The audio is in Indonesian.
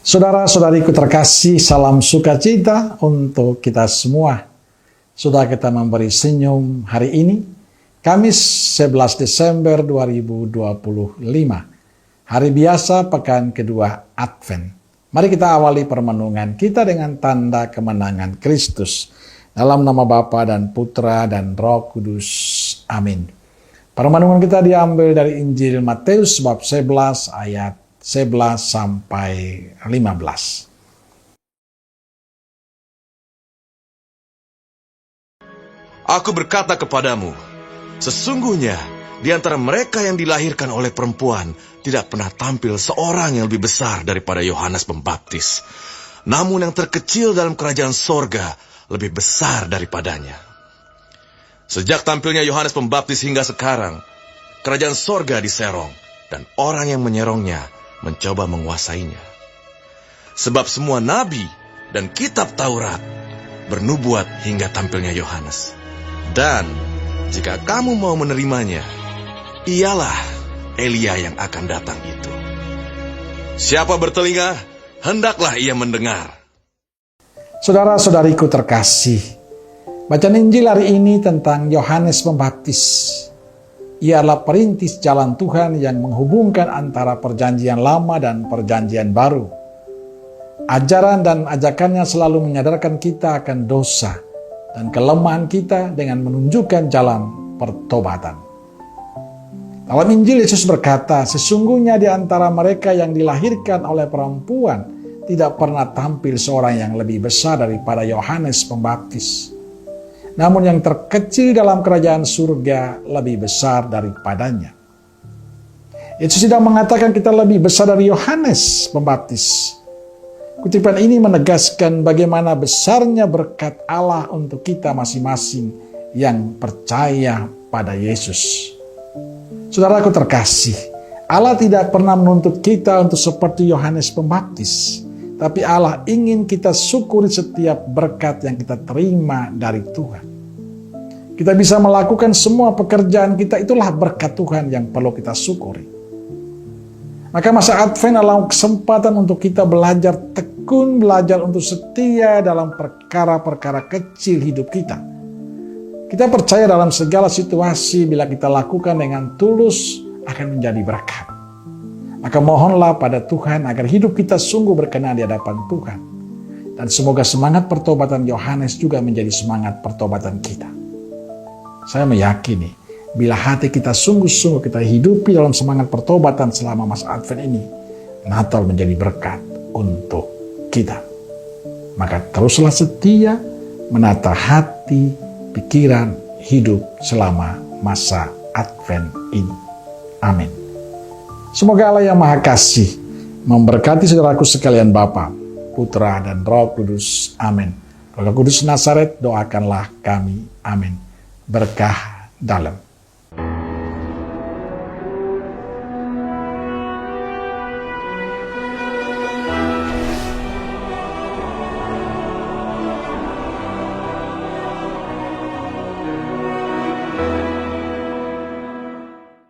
Saudara-saudariku terkasih, salam sukacita untuk kita semua. Sudah kita memberi senyum hari ini, Kamis 11 Desember 2025. Hari biasa pekan kedua Advent. Mari kita awali permenungan kita dengan tanda kemenangan Kristus. Dalam nama Bapa dan Putra dan Roh Kudus. Amin. Permenungan kita diambil dari Injil Matius bab 11 ayat 11 sampai 15. Aku berkata kepadamu, sesungguhnya di antara mereka yang dilahirkan oleh perempuan tidak pernah tampil seorang yang lebih besar daripada Yohanes Pembaptis. Namun yang terkecil dalam kerajaan sorga lebih besar daripadanya. Sejak tampilnya Yohanes Pembaptis hingga sekarang, kerajaan sorga diserong dan orang yang menyerongnya mencoba menguasainya. Sebab semua nabi dan kitab Taurat bernubuat hingga tampilnya Yohanes. Dan jika kamu mau menerimanya, ialah Elia yang akan datang itu. Siapa bertelinga, hendaklah ia mendengar. Saudara-saudariku terkasih, bacaan Injil hari ini tentang Yohanes Pembaptis. Ia adalah perintis jalan Tuhan yang menghubungkan antara perjanjian lama dan perjanjian baru. Ajaran dan ajakannya selalu menyadarkan kita akan dosa dan kelemahan kita dengan menunjukkan jalan pertobatan. Dalam Injil Yesus berkata, sesungguhnya di antara mereka yang dilahirkan oleh perempuan tidak pernah tampil seorang yang lebih besar daripada Yohanes Pembaptis. Namun yang terkecil dalam kerajaan surga lebih besar daripadanya. Yesus tidak mengatakan kita lebih besar dari Yohanes Pembaptis. Kutipan ini menegaskan bagaimana besarnya berkat Allah untuk kita masing-masing yang percaya pada Yesus. Saudaraku terkasih, Allah tidak pernah menuntut kita untuk seperti Yohanes Pembaptis. Tapi Allah ingin kita syukuri setiap berkat yang kita terima dari Tuhan. Kita bisa melakukan semua pekerjaan kita, itulah berkat Tuhan yang perlu kita syukuri. Maka masa Advent adalah kesempatan untuk kita belajar tekun, belajar untuk setia dalam perkara-perkara kecil hidup kita. Kita percaya dalam segala situasi bila kita lakukan dengan tulus akan menjadi berkat. Maka mohonlah pada Tuhan agar hidup kita sungguh berkenan di hadapan Tuhan. Dan semoga semangat pertobatan Yohanes juga menjadi semangat pertobatan kita. Saya meyakini, bila hati kita sungguh-sungguh kita hidupi dalam semangat pertobatan selama masa Advent ini, Natal menjadi berkat untuk kita. Maka teruslah setia menata hati, pikiran, hidup selama masa Advent ini. Amin. Semoga Allah yang Maha Kasih memberkati saudaraku sekalian Bapa, Putra dan Roh Kudus. Amin. Roh Kudus Nazaret, doakanlah kami. Amin. Berkah dalam.